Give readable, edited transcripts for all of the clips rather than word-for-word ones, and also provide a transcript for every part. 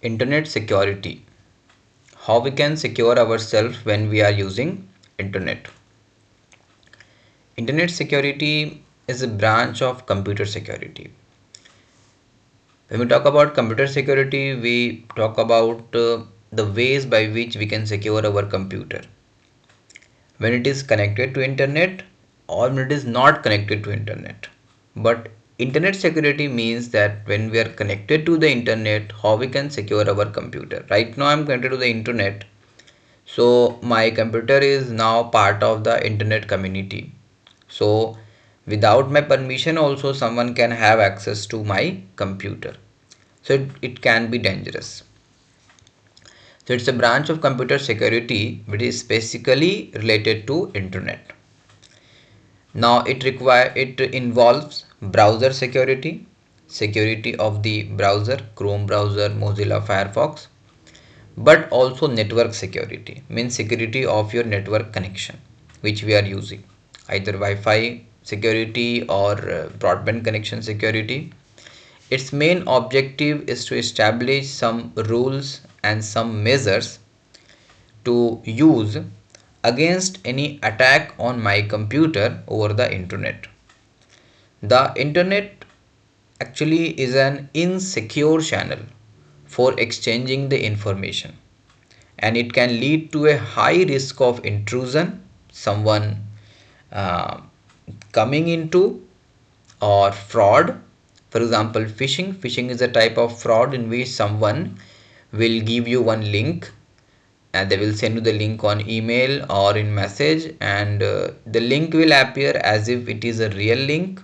Internet security. How we can secure ourselves when we are using internet. Internet security is a branch of computer security. When we talk about computer security, we talk about the ways by which we can secure our computer when it is connected to internet or when it is not connected to internet. But internet security means that when we are connected to the internet, how we can secure our computer. Right now I'm connected to the internet, so my computer is now part of the internet community. So without my permission also someone can have access to my computer. So it can be dangerous. So it's a branch of computer security which is basically related to internet. Now it involves browser security, security of the browser, Chrome browser, Mozilla Firefox, but also network security, means security of your network connection which we are using, either Wi-Fi security or broadband connection security. Its main objective is to establish some rules and some measures to use against any attack on my computer over the internet. The internet actually is an insecure channel for exchanging the information, and it can lead to a high risk of intrusion, someone uh, coming into, or fraud. For example, phishing is a type of fraud in which someone will give you one link and they will send you the link on email or in message, and the link will appear as if it is a real link.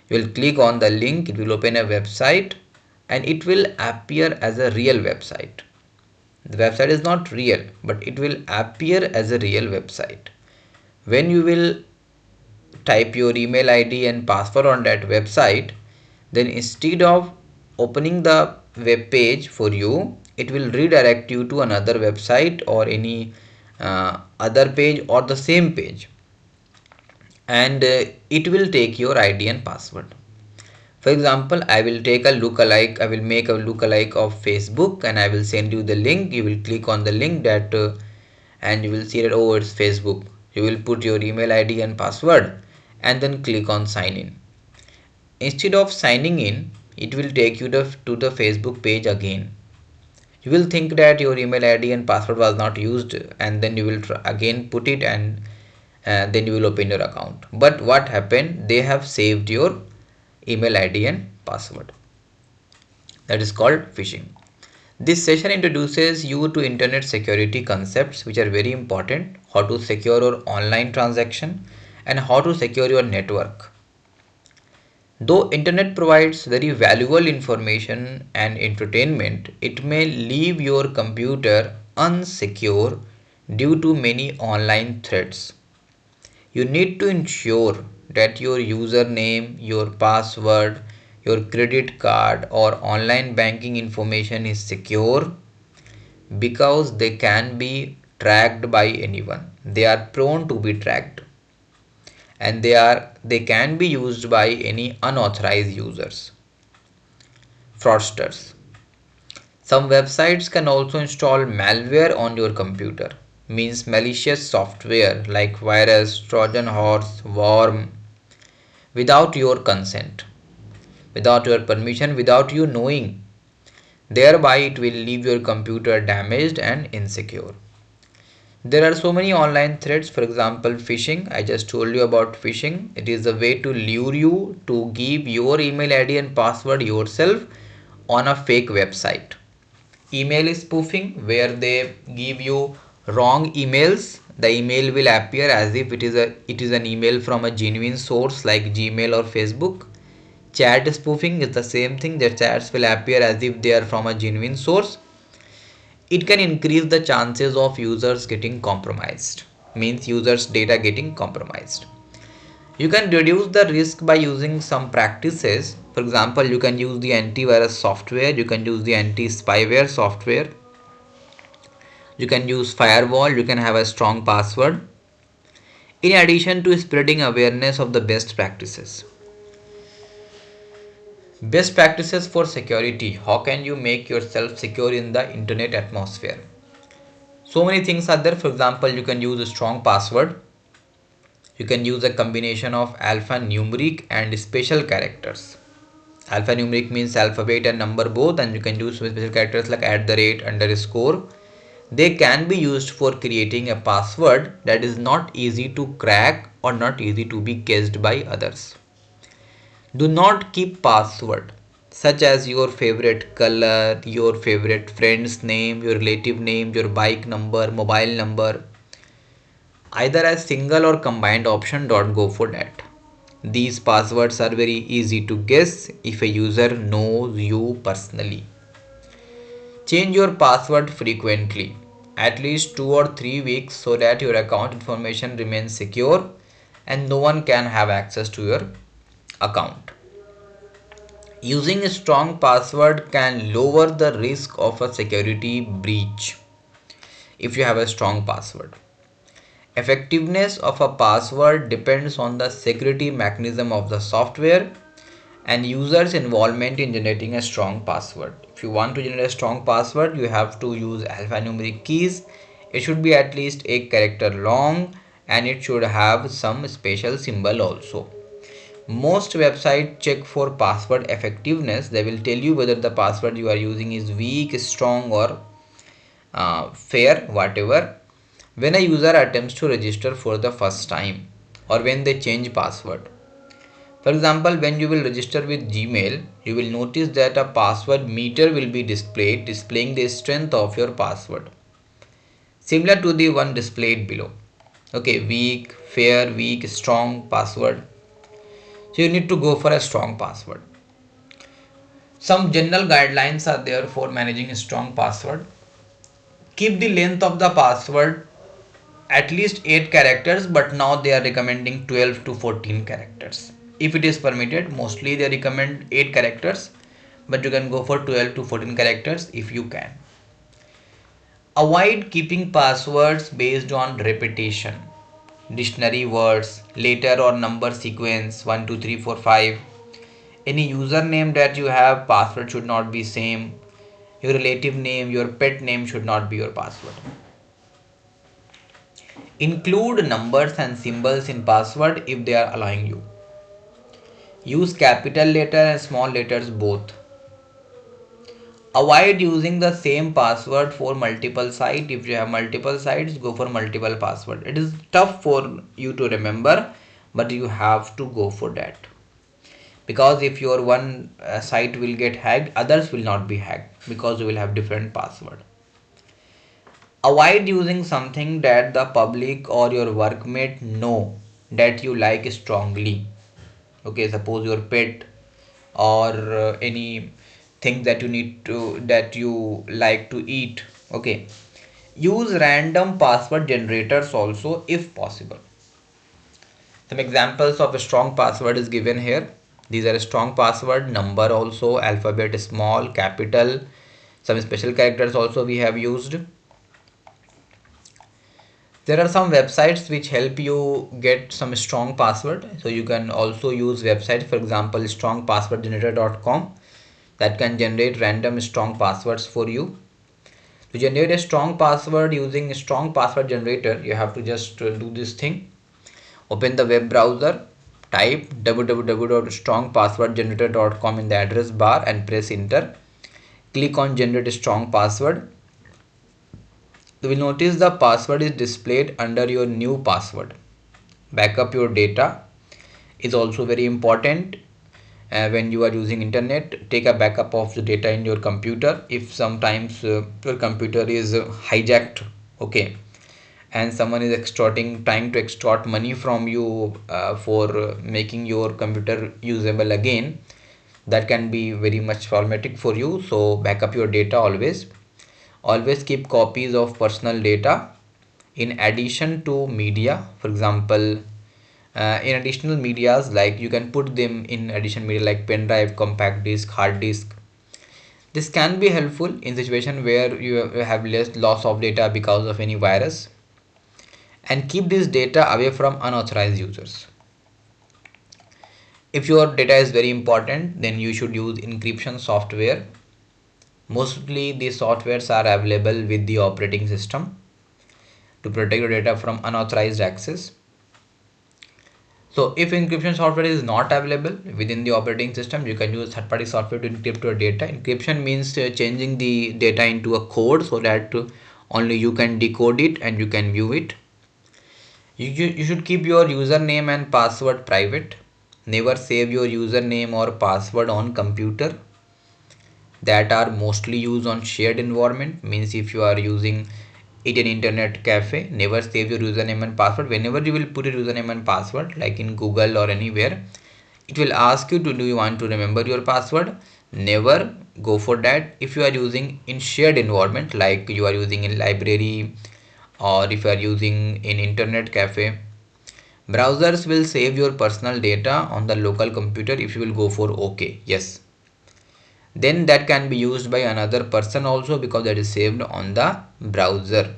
You will click on the link, it will open a website and it will appear as a real website. The website is not real, but it will appear as a real website. When you will type your email ID and password on that website, then instead of opening the web page for you, it will redirect you to another website or any other page or the same page, and it will take your ID and password. For example, I will take a lookalike, I will make a lookalike of Facebook and I will send you the link. You will click on the link that and you will see that, oh, it's Facebook. You will put your email ID and password and then click on sign in. Instead of signing in, it will take you to the Facebook page again. You will think that your email ID and password was not used, and then you will again put it, and then you will open your account. But what happened? They have saved your email ID and password. That is called phishing. This session introduces you to internet security concepts which are very important: how to secure your online transaction and how to secure your network. Though internet provides very valuable information and entertainment, it may leave your computer unsecure due to many online threats. You need to ensure that your username, your password, your credit card or online banking information is secure, because they can be tracked by anyone. They are prone to be tracked, and they can be used by any unauthorized users, fraudsters. Some websites can also install malware on your computer, means malicious software like virus, Trojan horse, worm, without your consent, without your permission, without you knowing. Thereby, it will leave your computer damaged and insecure. There are so many online threats. For example, phishing. I just told you about phishing. It is a way to lure you to give your email ID and password yourself on a fake website. Email spoofing, where they give you wrong emails. The email will appear as if it is an email from a genuine source like Gmail or Facebook. Chat spoofing is the same thing. The chats will appear as if they are from a genuine source. It can increase the chances of users getting compromised, means users data getting compromised. You can reduce the risk by using some practices. For example, you can use the antivirus software, you can use the anti-spyware software, you can use firewall, you can have a strong password, in addition to spreading awareness of the best practices. Best practices for security. How can you make yourself secure in the internet atmosphere? So many things are there. For example, you can use a strong password. You can use a combination of alphanumeric and special characters. Alphanumeric means alphabet and number both, and you can use special characters like at the rate, underscore. They can be used for creating a password that is not easy to crack or not easy to be guessed by others. Do not keep password such as your favorite color, your favorite friend's name, your relative name, your bike number, mobile number, either as single or combined option. Don't go for that. These passwords are very easy to guess if a user knows you personally. Change your password frequently, at least 2 or 3 weeks, so that your account information remains secure and no one can have access to your account. Using a strong password can lower the risk of a security breach if you have a strong password. Effectiveness of a password depends on the security mechanism of the software and users' involvement in generating a strong password. If you want to generate a strong password, you have to use alphanumeric keys. It should be at least 8 character long and it should have some special symbol also. Most websites check for password effectiveness. They will tell you whether the password you are using is weak, strong, or fair, whatever, when a user attempts to register for the first time or when they change password. For example, when you will register with Gmail, you will notice that a password meter will be displayed, displaying the strength of your password, similar to the one displayed below. Okay, weak, fair, weak, strong password. So you need to go for a strong password. Some general guidelines are there for managing a strong password. Keep the length of the password at least 8 characters, but now they are recommending 12 to 14 characters. If it is permitted, mostly they recommend 8 characters, but you can go for 12 to 14 characters if you can. Avoid keeping passwords based on repetition. Dictionary words, letter or number sequence 1, 2, 3, 4, 5. Any username that you have, password should not be same. Your relative name, your pet name should not be your password. Include numbers and symbols in password if they are allowing you. Use capital letter and small letters both. Avoid using the same password for multiple sites. If you have multiple sites, go for multiple password. It is tough for you to remember, but you have to go for that. Because if your one site will get hacked, others will not be hacked because you will have different password. Avoid using something that the public or your workmate know that you like strongly. Okay, suppose your pet or any thing that you like to eat. Okay, use random password generators also if possible. Some examples of a strong password is given here. These are a strong password, number also, alphabet small, capital, some special characters also we have used. There are some websites which help you get some strong password, so you can also use websites, for example strongpasswordgenerator.com, that can generate random strong passwords for you. To generate a strong password using a strong password generator, you have to just do this thing. Open the web browser, type www.strongpasswordgenerator.com in the address bar and press enter. Click on generate a strong password. You will notice the password is displayed under your new password. Backup your data is also very important. When you are using internet, take a backup of the data in your computer. If sometimes your computer is hijacked, okay, and someone is trying to extort money from you for making your computer usable again, that can be very much problematic for you. So backup your data always. Always keep copies of personal data in addition to media. For example, in additional medias, like you can put them in addition media like pen drive, compact disc, hard disk. This can be helpful in situation where you have less loss of data because of any virus. And keep this data away from unauthorized users. If your data is very important, then you should use encryption software. Mostly these softwares are available with the operating system to protect your data from unauthorized access. So if encryption software is not available within the operating system, you can use third-party software to encrypt your data. Encryption means changing the data into a code so that only you can decode it and you can view it. You should keep your username and password private. Never save your username or password on computer that are mostly used on shared environment. Means if you are using it in internet cafe, never save your username and password. Whenever you will put your username and password, like in Google or anywhere, it will ask you to, do you want to remember your password? Never go for that. If you are using in shared environment, like you are using in library, or if you are using in internet cafe, browsers will save your personal data on the local computer. If you will go for OK, yes, then that can be used by another person also, because that is saved on the browser.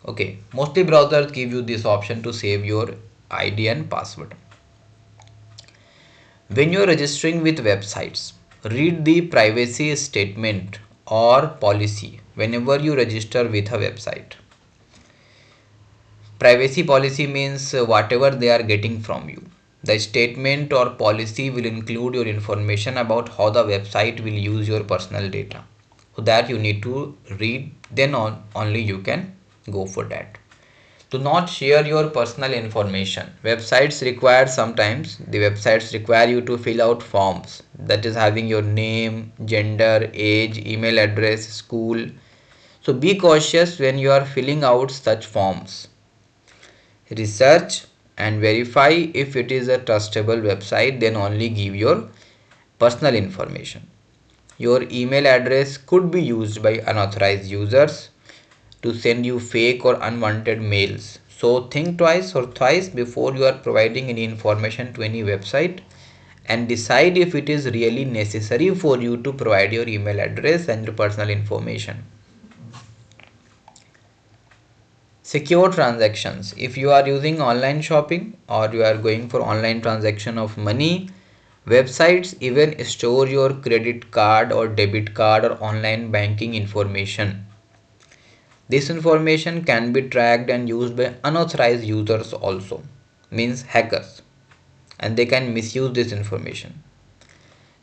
Okay, mostly browsers give you this option to save your ID and password. When you are registering with websites, read the privacy statement or policy whenever you register with a website. Privacy policy means whatever they are getting from you. The statement or policy will include your information about how the website will use your personal data. So that you need to read, then only you can go for that. Do not share your personal information. Sometimes the websites require you to fill out forms, that is having your name, gender, age, email address, school. So be cautious when you are filling out such forms. Research and verify if it is a trustable website, then only give your personal information. Your email address could be used by unauthorized users to send you fake or unwanted mails. So think twice or thrice before you are providing any information to any website, and decide if it is really necessary for you to provide your email address and your personal information. Secure transactions. If you are using online shopping or you are going for online transaction of money, websites even store your credit card or debit card or online banking information. This information can be tracked and used by unauthorized users also, means hackers, and they can misuse this information.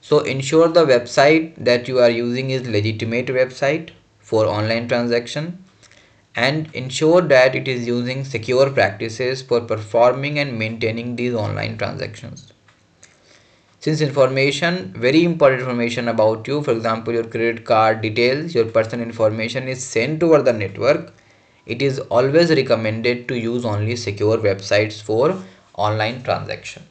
So ensure the website that you are using is legitimate website for online transaction, and ensure that it is using secure practices for performing and maintaining these online transactions. Since information, very important information about you, for example your credit card details, your personal information is sent over the network, it is always recommended to use only secure websites for online transaction.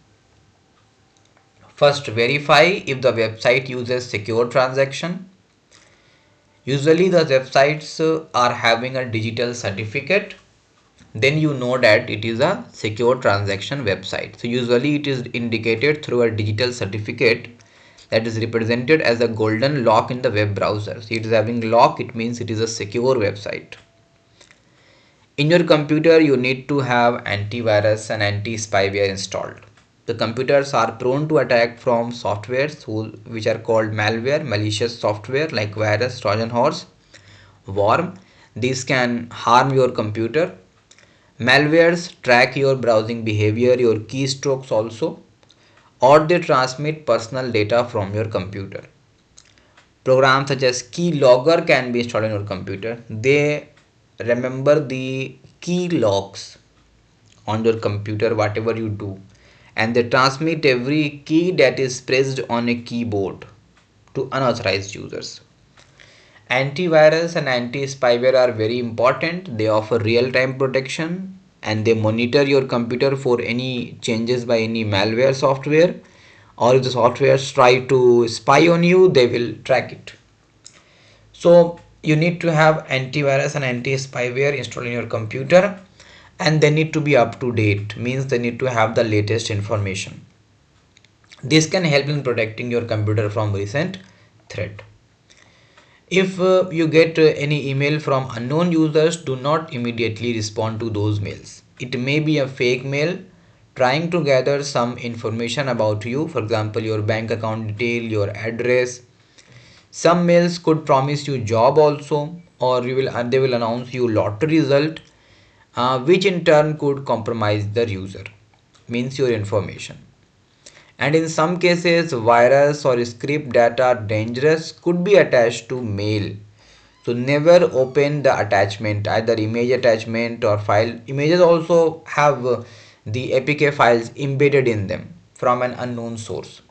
First, verify if the website uses secure transaction. Usually the websites are having a digital certificate, then you know that it is a secure transaction website. So usually it is indicated through a digital certificate that is represented as a golden lock in the web browser. So it is having lock, it means it is a secure website. In your computer you need to have antivirus and anti-spyware installed. The computers are prone to attack from softwares which are called malware, malicious software like virus, Trojan horse, worm. These can harm your computer. Malwares track your browsing behavior, your keystrokes also, or they transmit personal data from your computer. Programs such as keylogger can be installed on your computer. They remember the key locks on your computer, whatever you do, and they transmit every key that is pressed on a keyboard to unauthorized users. Antivirus and anti-spyware are very important. They offer real-time protection and they monitor your computer for any changes by any malware software, or if the softwares try to spy on you, they will track it. So you need to have antivirus and anti-spyware installed in your computer, and they need to be up to date, means they need to have the latest information. This can help in protecting your computer from recent threat. If you get any email from unknown users, do not immediately respond to those mails. It may be a fake mail trying to gather some information about you, for example, your bank account detail, your address. Some mails could promise you job also, or they will announce you lottery result, which in turn could compromise the user, means your information. And in some cases, virus or script that are dangerous could be attached to mail. So never open the attachment, either image attachment or file. Images also have the APK files embedded in them from an unknown source.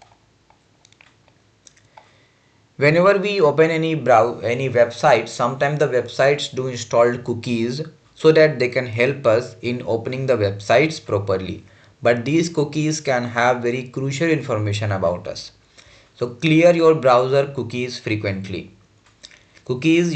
Whenever we open any website, sometimes the websites do install cookies so that they can help us in opening the websites properly. But these cookies can have very crucial information about us. So clear your browser cookies frequently. Cookies,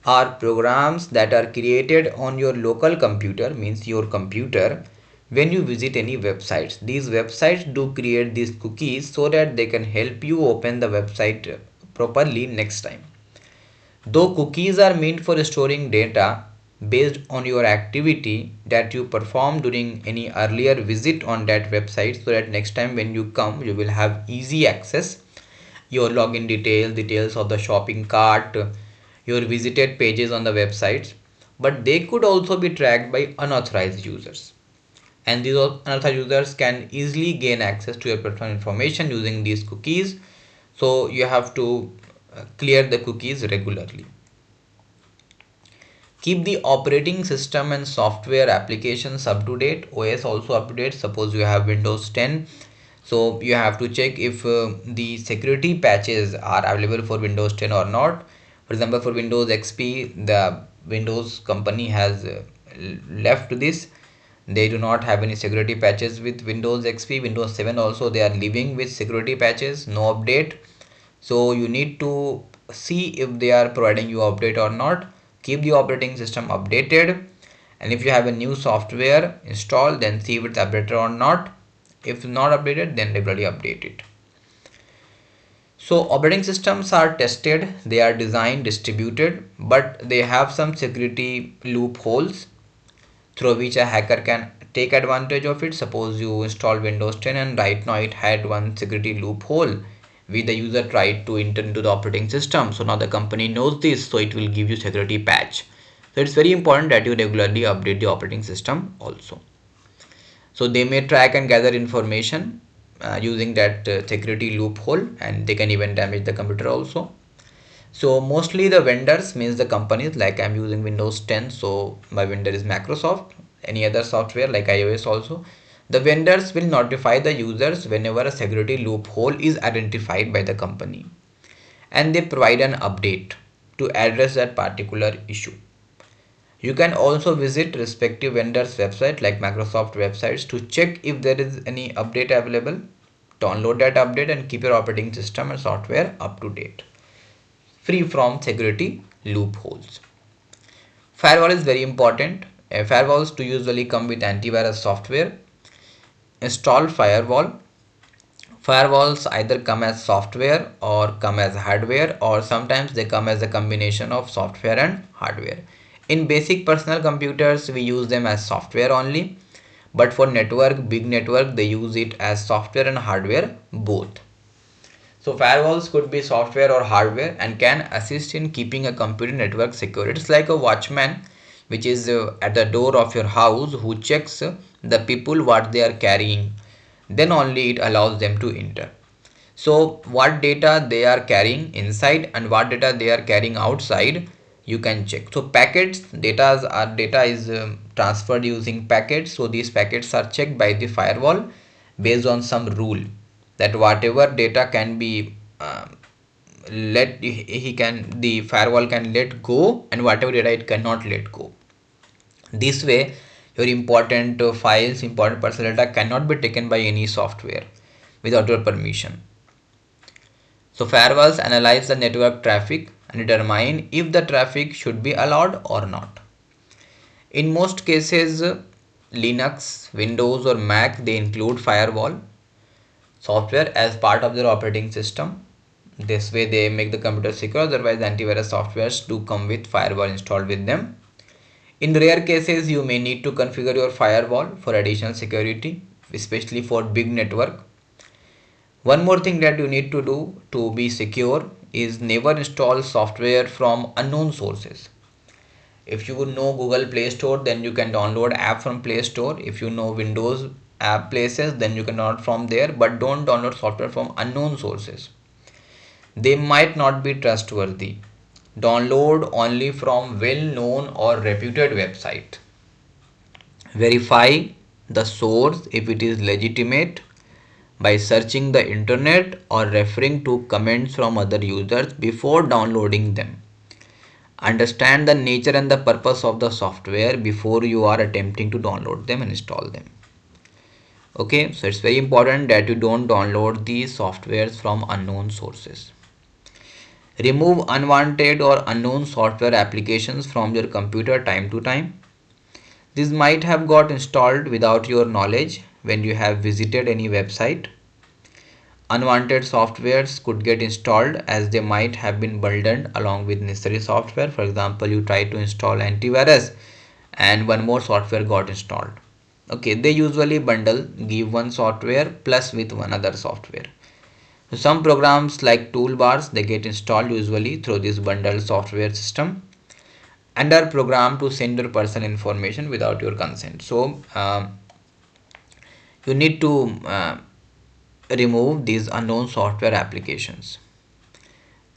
are programs that are created on your local computer, means your computer, when you visit any websites. These websites do create these cookies so that they can help you open the website properly next time. Though cookies are meant for storing data based on your activity that you perform during any earlier visit on that website, so that next time when you come, you will have easy access. Your login details, details of the shopping cart, your visited pages on the websites. But they could also be tracked by unauthorized users. And these unauthorized users can easily gain access to your personal information using these cookies. So you have to clear the cookies regularly. Keep the operating system and software applications up to date. OS also up to date. Suppose you have Windows 10, so you have to check if the security patches are available for Windows 10 or not. For example, for Windows XP, the Windows company has left this. They do not have any security patches with Windows XP. Windows 7 also, they are leaving with security patches, no update. So you need to see if they are providing you update or not. Keep the operating system updated, and if you have a new software installed, then see if it's updated or not. If not updated, then regularly update it. So operating systems are tested, they are designed, distributed, but they have some security loopholes through which a hacker can take advantage of it. Suppose you install Windows 10 and right now it had one security loophole where the user tried to enter into the operating system. So now the company knows this, so it will give you security patch. So it's very important that you regularly update the operating system also. So they may track and gather information using that security loophole, and they can even damage the computer also. So mostly the vendors, means the companies, like I'm using Windows 10, so my vendor is Microsoft. Any other software like iOS also, the vendors will notify the users whenever a security loophole is identified by the company, and they provide an update to address that particular issue. You can also visit respective vendors website like Microsoft websites to check if there is any update available. Download that update and keep your operating system and software up to date, free from security loopholes. Firewall is very important. Firewalls do usually come with antivirus software. Install firewall. Firewalls either come as software or come as hardware, or sometimes they come as a combination of software and hardware. In basic personal computers, we use them as software only, but for network, big network, they use it as software and hardware both. So firewalls could be software or hardware and can assist in keeping a computer network secure. It's like a watchman which is at the door of your house, who checks the people what they are carrying. Then only it allows them to enter. So what data they are carrying inside and what data they are carrying outside, you can check. So packets, data is transferred using packets. So these packets are checked by the firewall based on some rule, that whatever data can be the firewall can let go, and whatever data it cannot let go. This way your important files, important personal data cannot be taken by any software without your permission. So firewalls analyze the network traffic and determine if the traffic should be allowed or not. In most cases, Linux, Windows or Mac, they include firewall software as part of their operating system. This way they make the computer secure. Otherwise, antivirus softwares do come with firewall installed with them. In rare cases, you may need to configure your firewall for additional security. especially for big network. One more thing that you need to do to be secure is never install software from unknown sources. If you know Google Play Store, then you can download app from Play Store. If you know Windows app places, then you can download from there, but don't download software from unknown sources. They might not be trustworthy. Download only from well-known or reputed website. Verify the source if it is legitimate by searching the internet or referring to comments from other users before downloading them. Understand the nature and the purpose of the software before you are attempting to download them and install them. Okay, so it's very important that you don't download these softwares from unknown sources. Remove unwanted or unknown software applications from your computer time to time. These might have got installed without your knowledge when you have visited any website. Unwanted softwares could get installed as they might have been bundled along with necessary software. For example, you try to install antivirus and one more software got installed. Okay, they usually bundle, give one software plus with one other software. So some programs like toolbars, they get installed usually through this bundled software system and are programmed to send your personal information without your consent. So you need to remove these unknown software applications.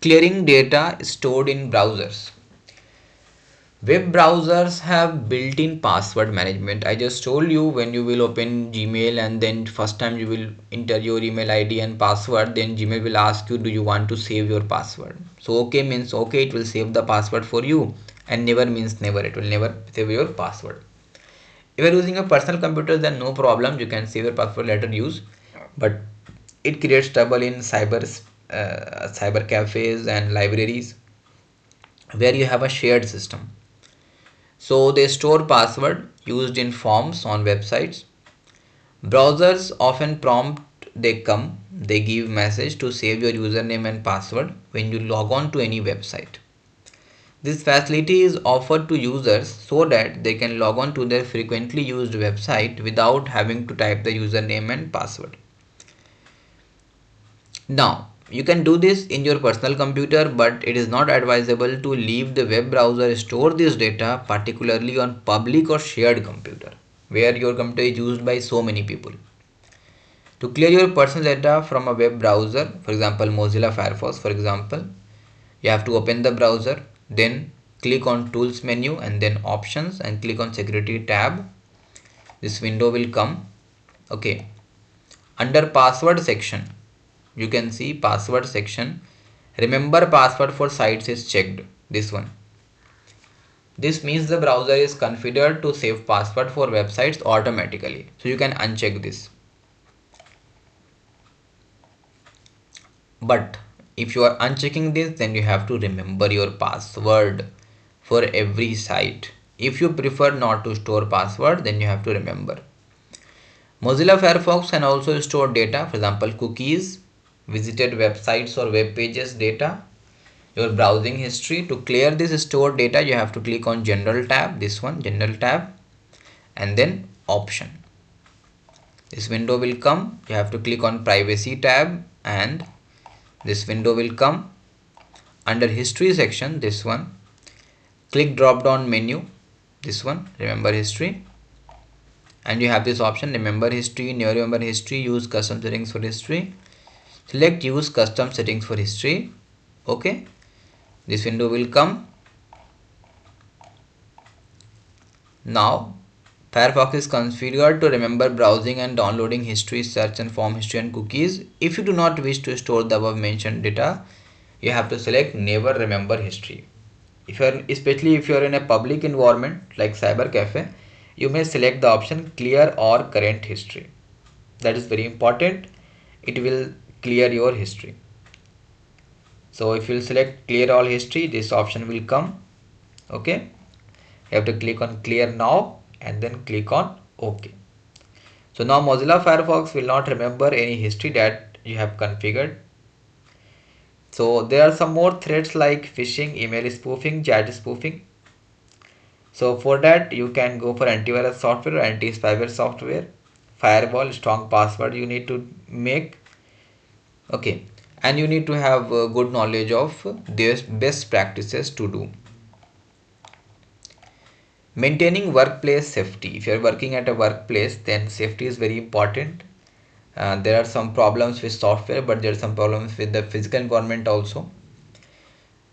Clearing data stored in browsers. Web browsers have built-in password management. I just told you when you will open Gmail and then first time you will enter your email ID and password, then Gmail will ask you, do you want to save your password? So okay means okay, it will save the password for you, and never means never, it will never save your password. If you are using a personal computer, then no problem, you can save your password later use, but it creates trouble in cyber cafes and libraries where you have a shared system. So they store password used in forms on websites. Browsers often prompt they give message to save your username and password when you log on to any website. This facility is offered to users so that they can log on to their frequently used website without having to type the username and password. Now, you can do this in your personal computer, but it is not advisable to leave the web browser store this data, particularly on public or shared computer, where your computer is used by so many people. To clear your personal data from a web browser, for example, Mozilla Firefox, for example, you have to open the browser, then click on Tools menu and then Options and click on Security tab. This window will come. Okay. Under Password section, you can see password section. Remember password for sites is checked. This one. This means the browser is configured to save password for websites automatically. So you can uncheck this. But if you are unchecking this, then you have to remember your password for every site. If you prefer not to store password, then you have to remember. Mozilla Firefox can also store data, for example, cookies, visited websites or web pages data, your browsing history. To clear this stored data, you have to click on General tab, this one, General tab, and then Option. This window will come. You have to click on Privacy tab and this window will come. Under History section, this one, click drop down menu, this one, Remember History, and you have this option, Remember History. In your Remember History, use custom settings for history. Select Use custom settings for history. Okay, this window will come. Now Firefox is configured to remember browsing and downloading history, search and form history and cookies. If you do not wish to store the above mentioned data, you have to select Never Remember History. Especially if you are in a public environment like cyber cafe, you may select the option Clear or Current History. That is very important. It will clear your history. So if you select Clear All History, this option will come. Okay, you have to click on Clear Now and then click on OK. So now Mozilla Firefox will not remember any history that you have configured. So there are some more threats like phishing, email spoofing, chat spoofing. So for that you can go for antivirus software or anti-spyware software. firewall, strong password you need to make. Okay, and you need to have good knowledge of their best practices to do. Maintaining workplace safety. If you are working at a workplace, then safety is very important. There are some problems with software, but there are some problems with the physical environment also.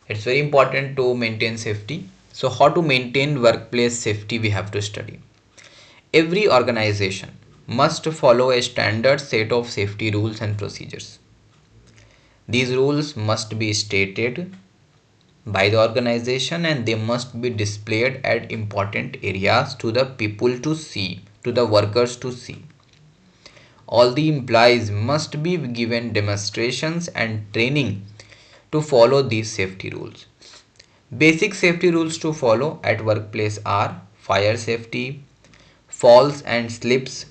It's very important to maintain safety. So how to maintain workplace safety we have to study. Every organization must follow a standard set of safety rules and procedures. These rules must be stated by the organization and they must be displayed at important areas to the people to see, to the workers to see. All the employees must be given demonstrations and training to follow these safety rules. Basic safety rules to follow at workplace are fire safety, falls and slips,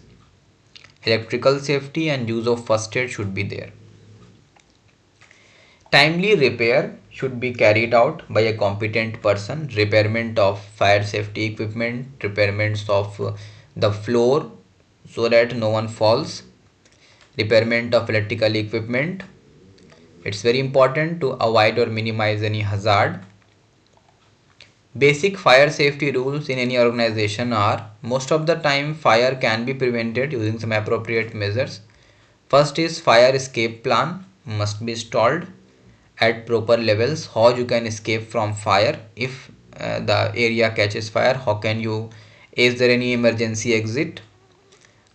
electrical safety and use of first aid should be there. Timely repair should be carried out by a competent person. Repairment of fire safety equipment, repairments of the floor so that no one falls, repairment of electrical equipment. It's very important to avoid or minimize any hazard. Basic fire safety rules in any organization are most of the time fire can be prevented using some appropriate measures. First is fire escape plan must be installed at proper levels. How you can escape from fire if the area catches fire? How can you? Is there any emergency exit?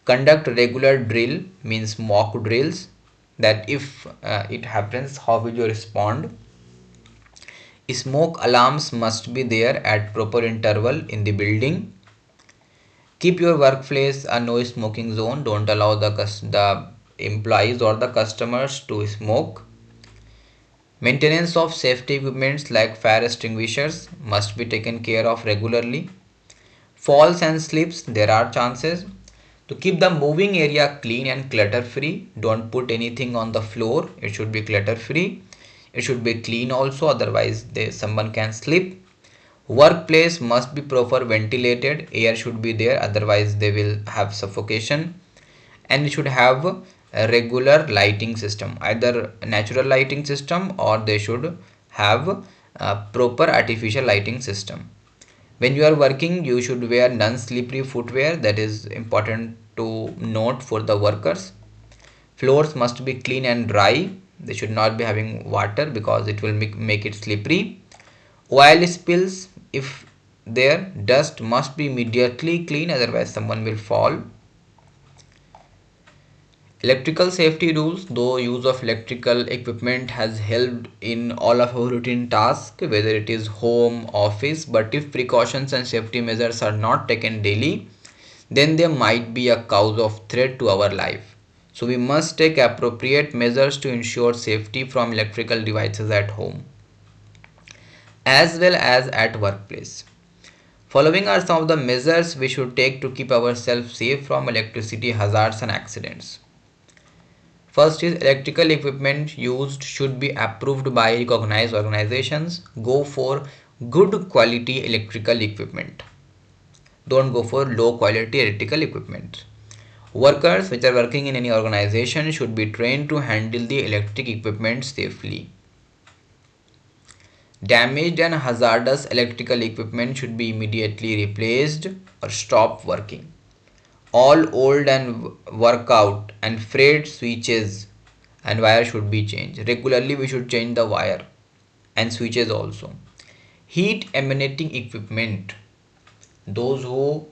Conduct regular drill means mock drills. That if it happens, how will you respond? Smoke alarms must be there at proper interval in the building. Keep your workplace a no smoking zone. Don't allow the employees or the customers to smoke. Maintenance of safety equipments like fire extinguishers must be taken care of regularly. Falls and slips, there are chances. To keep the moving area clean and clutter free, don't put anything on the floor. It should be clutter free. It should be clean also, otherwise someone can slip. Workplace must be proper ventilated. Air should be there, otherwise they will have suffocation. And it should have a regular lighting system, either natural lighting system or they should have a proper artificial lighting system. When you are working, you should wear non-slippery footwear. That is important to note for the workers. Floors must be clean and dry. They should not be having water because it will make it slippery. Oil spills, if there, dust must be immediately clean, otherwise someone will fall. Electrical safety rules, though use of electrical equipment has helped in all of our routine tasks, whether it is home, office, but if precautions and safety measures are not taken daily, then there might be a cause of threat to our life. So we must take appropriate measures to ensure safety from electrical devices at home as well as at workplace. Following are some of the measures we should take to keep ourselves safe from electricity hazards and accidents. First is electrical equipment used should be approved by recognized organizations. Go for good quality electrical equipment. Don't go for low quality electrical equipment. Workers which are working in any organization should be trained to handle the electric equipment safely. Damaged and hazardous electrical equipment should be immediately replaced or stop working. All old and workout and frayed switches and wire should be changed. Regularly we should change the wire and switches also. Heat emanating equipment, those who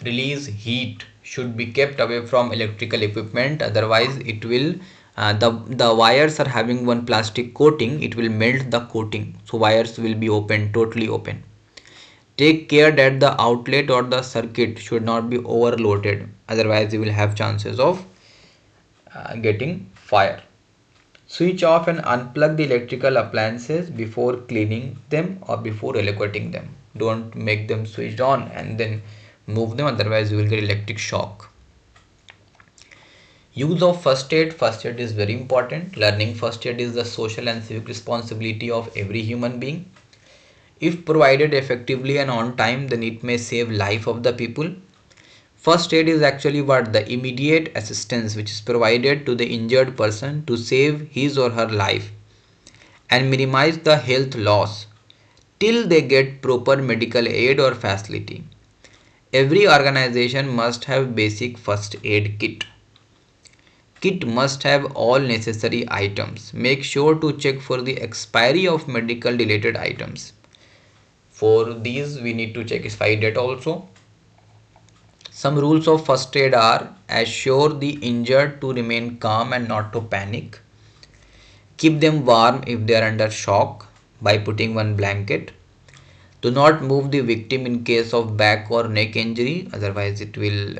release heat should be kept away from electrical equipment, otherwise it will the wires are having one plastic coating, it will melt the coating, so wires will be open, totally open. Take care that the outlet or the circuit should not be overloaded, otherwise you will have chances of getting fire. Switch off and unplug the electrical appliances before cleaning them or before evacuating them. Don't make them switched on and then move them, otherwise you will get electric shock. Use of first aid. First aid is very important. Learning first aid is the social and civic responsibility of every human being. If provided effectively and on time, then it may save life of the people. First aid is actually what? The immediate assistance which is provided to the injured person to save his or her life and minimize the health loss till they get proper medical aid or facility. Every organization must have basic first aid kit. Kit must have all necessary items. Make sure to check for the expiry of medical related items. For these we need to check expiry date also. Some rules of first aid are: assure the injured to remain calm and not to panic. Keep them warm if they are under shock by putting one blanket. Do not move the victim in case of back or neck injury, otherwise it will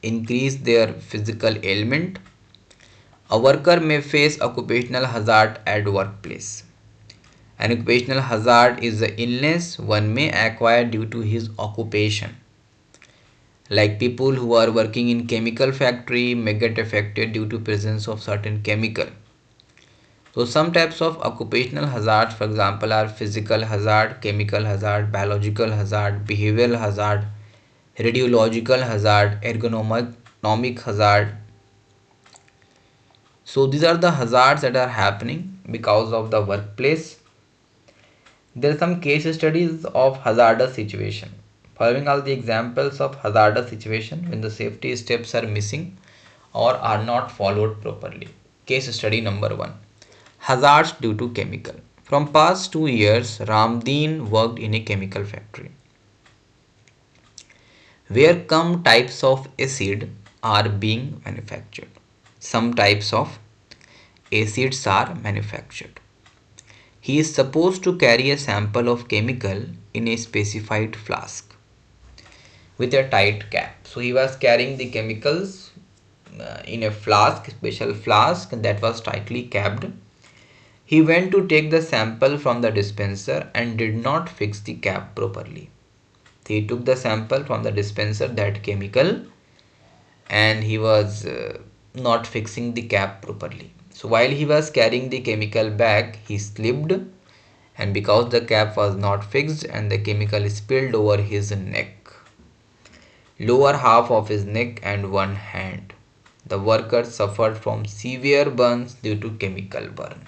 increase their physical ailment. A worker may face occupational hazard at workplace. An occupational hazard is the illness one may acquire due to his occupation. Like people who are working in chemical factory may get affected due to presence of certain chemical. So some types of occupational hazards, for example, are physical hazard, chemical hazard, biological hazard, behavioral hazard, radiological hazard, ergonomic hazard. So these are the hazards that are happening because of the workplace. There are some case studies of hazardous situation. Following are the examples of hazardous situation when the safety steps are missing or are not followed properly. Case study number 1. Hazards due to chemical. From past 2 years, Ramdeen worked in a chemical factory where some types of acid are being manufactured. Some types of acids are manufactured. He is supposed to carry a sample of chemical in a specified flask with a tight cap. So he was carrying the chemicals in a flask, special flask that was tightly capped. He went to take the sample from the dispenser and did not fix the cap properly. He took the sample from the dispenser, that chemical, and he was not fixing the cap properly. So while he was carrying the chemical bag, he slipped, and because the cap was not fixed and the chemical spilled over his neck, lower half of his neck and one hand. The worker suffered from severe burns due to chemical burn.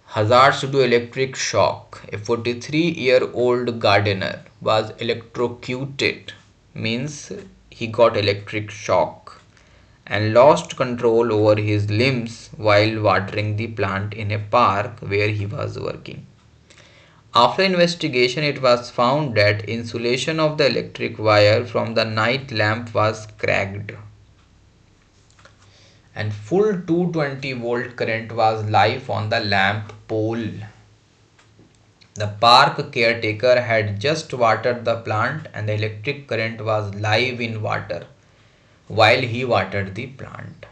Hazards due to electric shock. A 43-year-old gardener was electrocuted, means he got electric shock and lost control over his limbs while watering the plant in a park where he was working. After investigation, it was found that insulation of the electric wire from the night lamp was cracked and full 220 volt current was live on the lamp pole. The park caretaker had just watered the plant and the electric current was live in water while he watered the plant.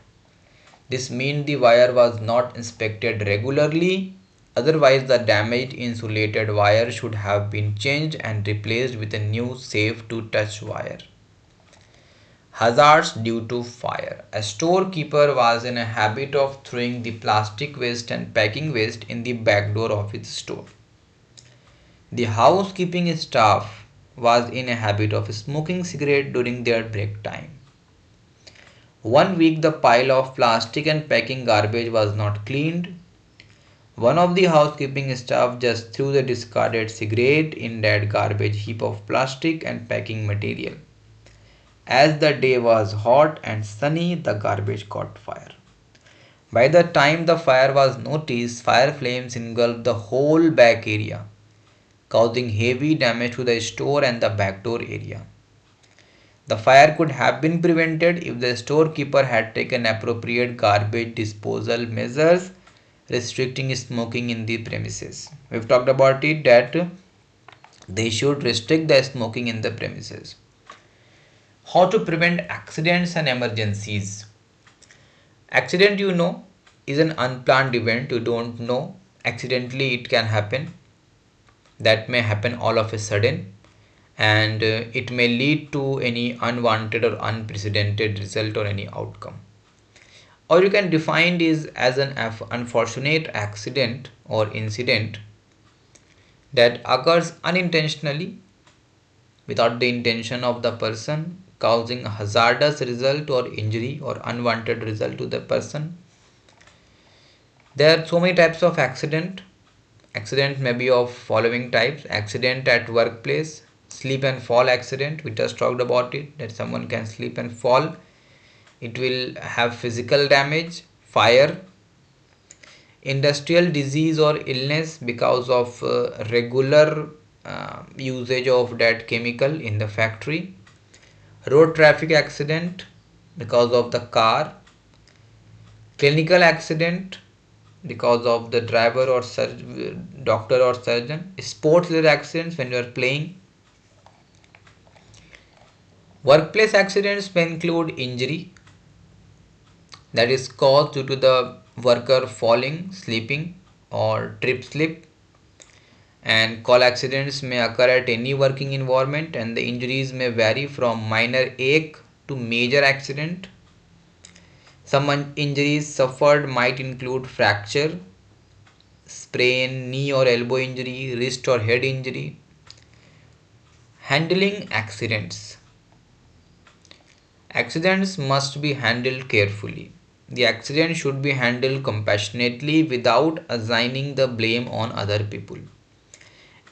This means the wire was not inspected regularly, otherwise the damaged insulated wire should have been changed and replaced with a new safe to touch wire. Hazards due to fire. A storekeeper was in a habit of throwing the plastic waste and packing waste in the back door of his store. The housekeeping staff was in a habit of smoking cigarette during their break time. One week the pile of plastic and packing garbage was not cleaned. One of the housekeeping staff just threw the discarded cigarette in that garbage heap of plastic and packing material. As the day was hot and sunny, the garbage caught fire. By the time the fire was noticed, fire flames engulfed the whole back area, causing heavy damage to the store and the back door area. The fire could have been prevented if the storekeeper had taken appropriate garbage disposal measures restricting smoking in the premises. We've talked about it that they should restrict the smoking in the premises. How to prevent accidents and emergencies. Accident, is an unplanned event. You don't know. Accidentally it can happen. That may happen all of a sudden, and it may lead to any unwanted or unprecedented result or any outcome. Or you can define it as an unfortunate accident or incident that occurs unintentionally without the intention of the person, causing a hazardous result or injury or unwanted result to the person. There are so many types of accident. Accident may be of following types: accident at workplace, slip and fall accident. We just talked about it, that someone can slip and fall. It will have physical damage. Fire, industrial disease or illness because of regular usage of that chemical in the factory. Road traffic accident because of the car. Clinical accident because of the driver or doctor or surgeon. Sports related accidents when you are playing. Workplace accidents may include injury that is caused due to the worker falling, sleeping, or trip slip. And call accidents may occur at any working environment, and the injuries may vary from minor ache to major accident. Some injuries suffered might include fracture, sprain, knee or elbow injury, wrist or head injury. Handling accidents. Accidents must be handled carefully. The accident should be handled compassionately without assigning the blame on other people.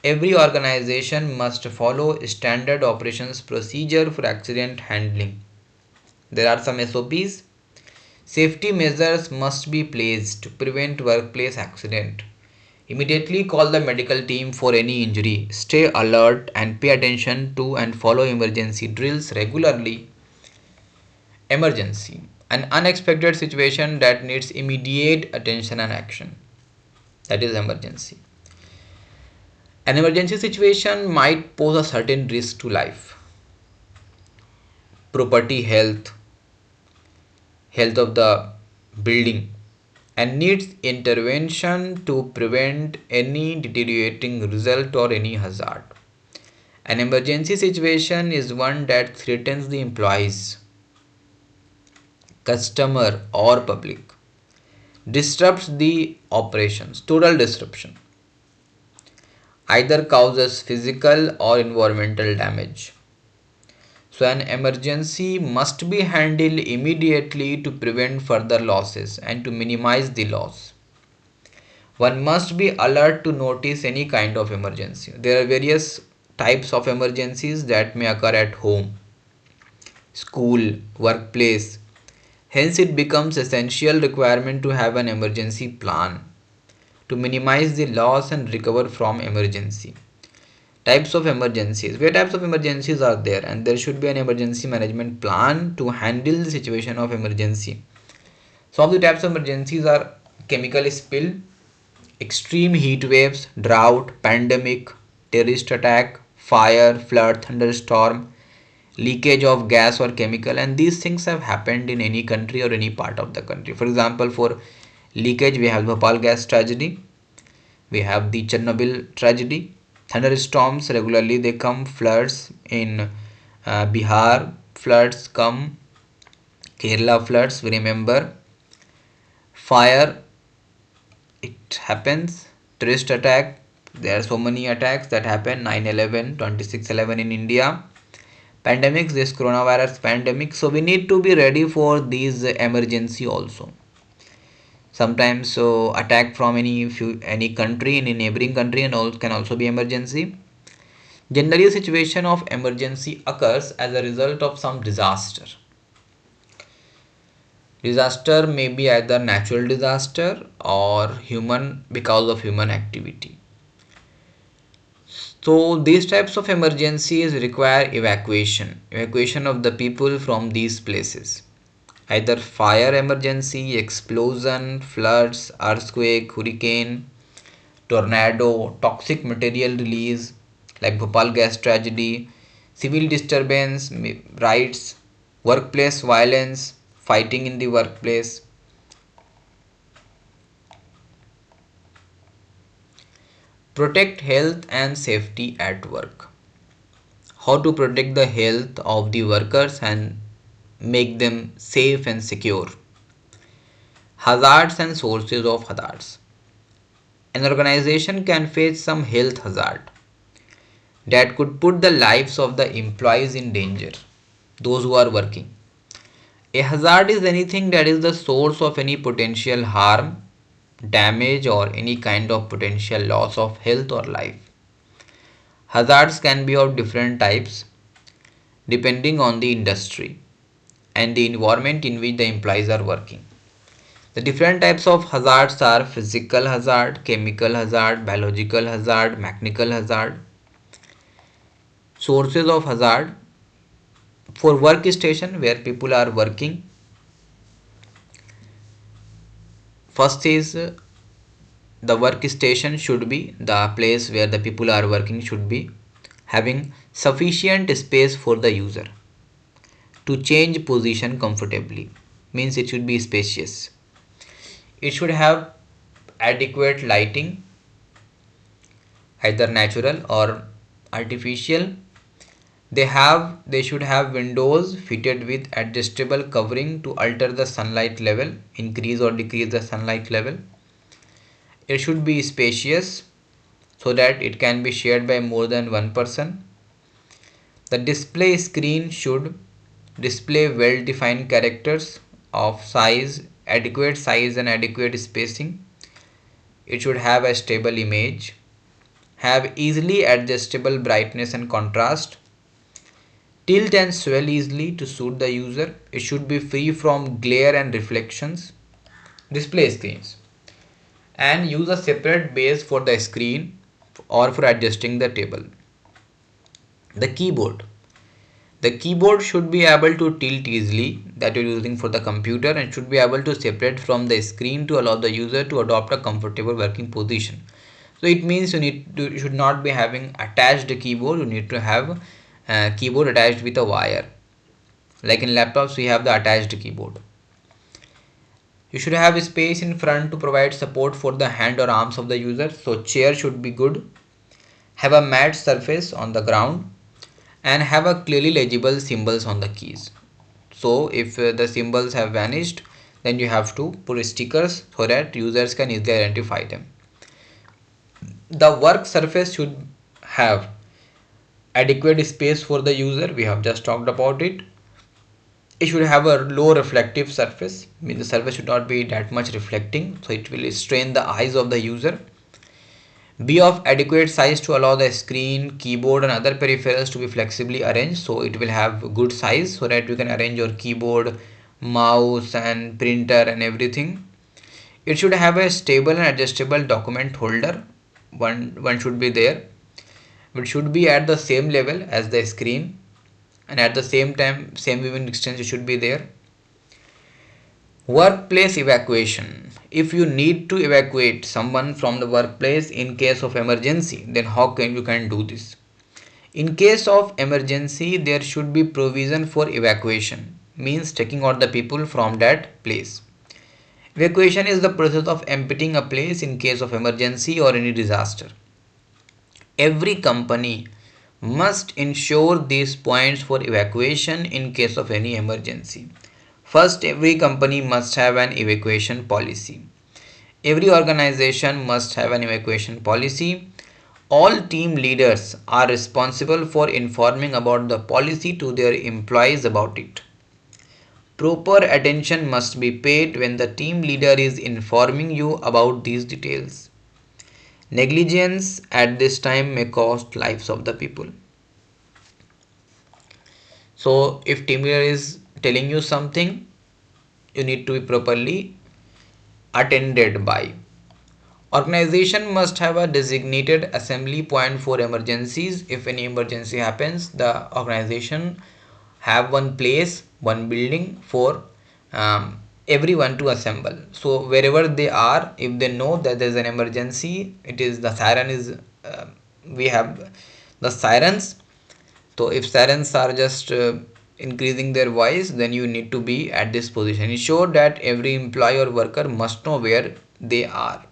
Every organization must follow standard operations procedure for accident handling. There are some SOPs. Safety measures must be placed to prevent workplace accident. Immediately call the medical team for any injury. Stay alert and pay attention to and follow emergency drills regularly. Emergency, an unexpected situation that needs immediate attention and action. That is emergency. An emergency situation might pose a certain risk to life, property, health of the building, and needs intervention to prevent any deteriorating result or any hazard. An emergency situation is one that threatens the employees, customer, or public, disrupts the operations, total disruption, either causes physical or environmental damage. So, an emergency must be handled immediately to prevent further losses and to minimize the loss. One must be alert to notice any kind of emergency. There are various types of emergencies that may occur at home, school, workplace. Hence, it becomes essential requirement to have an emergency plan to minimize the loss and recover from emergency. Types of emergencies. Where types of emergencies are there, and there should be an emergency management plan to handle the situation of emergency. Some of the types of emergencies are chemical spill, extreme heat waves, drought, pandemic, terrorist attack, fire, flood, thunderstorm, leakage of gas or chemical, and these things have happened in any country or any part of the country. For example, for leakage we have Bhopal gas tragedy, we have the Chernobyl tragedy. Thunderstorms regularly they come, floods in Bihar, floods come, Kerala floods we remember, fire it happens, terrorist attack, there are so many attacks that happen, 9/11, 26/11 in India, pandemics, this coronavirus pandemic. So we need to be ready for these emergency also. Sometimes so attack from any country in a neighboring country and all can also be emergency. Generally, a situation of emergency occurs as a result of some disaster. Disaster may be either natural disaster or human because of human activity. So these types of emergencies require evacuation of the people from these places. Either fire emergency, explosion, floods, earthquake, hurricane, tornado, toxic material release like Bhopal gas tragedy, civil disturbance, riots, workplace violence, fighting in the workplace. Protect health and safety at work. How to protect the health of the workers and make them safe and secure. Hazards and sources of hazards. An organization can face some health hazard. that could put the lives of the employees in danger, those who are working. A hazard is anything that is the source of any potential harm, damage, or any kind of potential loss of health or life. Hazards can be of different types depending on the industry and the environment in which the employees are working. The different types of hazards are physical hazard, chemical hazard, biological hazard, mechanical hazard. Sources of hazard for workstation where people are working. First is the workstation should be the place where the people are working should be having sufficient space for the user to change position comfortably. Means it should be spacious. It should have adequate lighting, either natural or artificial. They should have windows fitted with adjustable covering to alter the sunlight level, increase or decrease the sunlight level. It should be spacious so that it can be shared by more than one person. The display screen should display well defined characters of adequate size and adequate spacing. It should have a stable image, have easily adjustable brightness and contrast, tilt and swell easily to suit the user. It should be free from glare and reflections. Display screens, and use a separate base for the screen or for adjusting the table. The keyboard. The keyboard should be able to tilt easily that you're using for the computer and should be able to separate from the screen to allow the user to adopt a comfortable working position. So it means you should not be having attached keyboard. You need to have a keyboard attached with a wire. Like in laptops, we have the attached keyboard. You should have space in front to provide support for the hand or arms of the user. So chair should be good. Have a matte surface on the ground and have a clearly legible symbols on the keys. So if the symbols have vanished, then you have to put stickers so that users can easily identify them. The work surface should have adequate space for the user. We have just talked about it. It should have a low reflective surface. Means the surface should not be that much reflecting, so it will strain the eyes of the user. Be of adequate size to allow the screen, keyboard and other peripherals to be flexibly arranged, so it will have good size so that you can arrange your keyboard, mouse and printer and everything. It should have a stable and adjustable document holder. One should be there. It should be at the same level as the screen and at the same time same viewing distance should be there. Workplace evacuation. If you need to evacuate someone from the workplace in case of emergency, then how can you do this? In case of emergency, there should be provision for evacuation, means taking out the people from that place. Evacuation is the process of emptying a place in case of emergency or any disaster. Every company must ensure these points for evacuation in case of any emergency. First, every company must have an evacuation policy. Every organization must have an evacuation policy. All team leaders are responsible for informing about the policy to their employees about it. Proper attention must be paid when the team leader is informing you about these details. Negligence at this time may cost lives of the people. So if team leader is telling you something, you need to be properly attended by. Organization must have a designated assembly point for emergencies. If any emergency happens, the organization have one place, one building for everyone to assemble. So wherever they are, if they know that there is an emergency, it is the siren is we have the sirens. So if sirens are just increasing their voice, then you need to be at this position. Ensure that every employee or worker must know where they are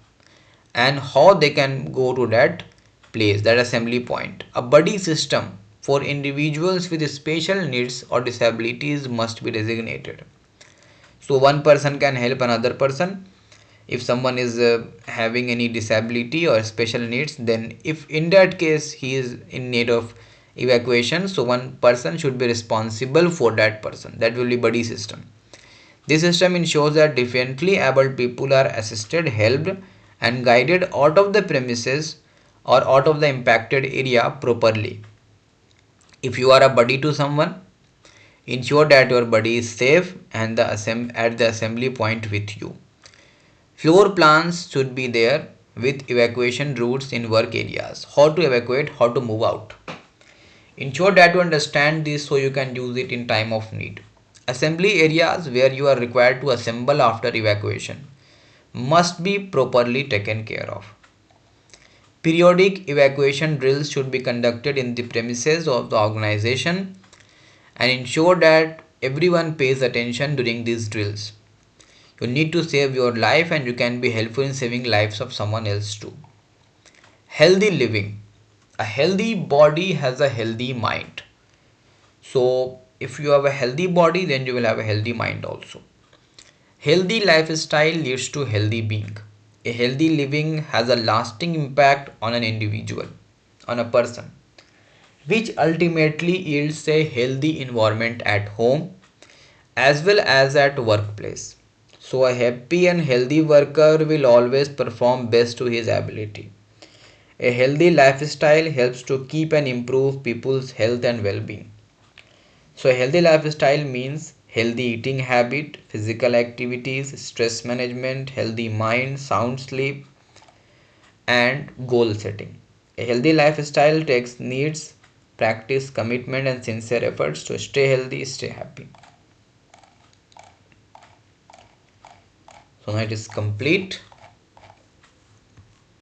and how they can go to that place, that assembly point. A buddy system for individuals with special needs or disabilities must be designated. So one person can help another person If someone is having any disability or special needs, then if in that case he is in need of evacuation, so one person should be responsible for that person. That will be buddy system. This system ensures that differently abled people are assisted, helped, and guided out of the premises or out of the impacted area properly. If you are a buddy to someone, ensure that your buddy is safe and at the assembly point with you. Floor plans should be there with evacuation routes in work areas. How to evacuate, how to move out. Ensure that you understand this so you can use it in time of need. Assembly areas where you are required to assemble after evacuation must be properly taken care of. Periodic evacuation drills should be conducted in the premises of the organization and ensure that everyone pays attention during these drills. You need to save your life and you can be helpful in saving lives of someone else too. Healthy living. A healthy body has a healthy mind. So, if you have a healthy body, then you will have a healthy mind also. Healthy lifestyle leads to healthy being. A healthy living has a lasting impact on an individual, on a person, which ultimately yields a healthy environment at home as well as at workplace. So a happy and healthy worker will always perform best to his ability. A healthy lifestyle helps to keep and improve people's health and well-being. So a healthy lifestyle means healthy eating habit, physical activities, stress management, healthy mind, sound sleep, and goal setting. A healthy lifestyle takes needs, practice, commitment, and sincere efforts to stay healthy, stay happy. So now it is complete.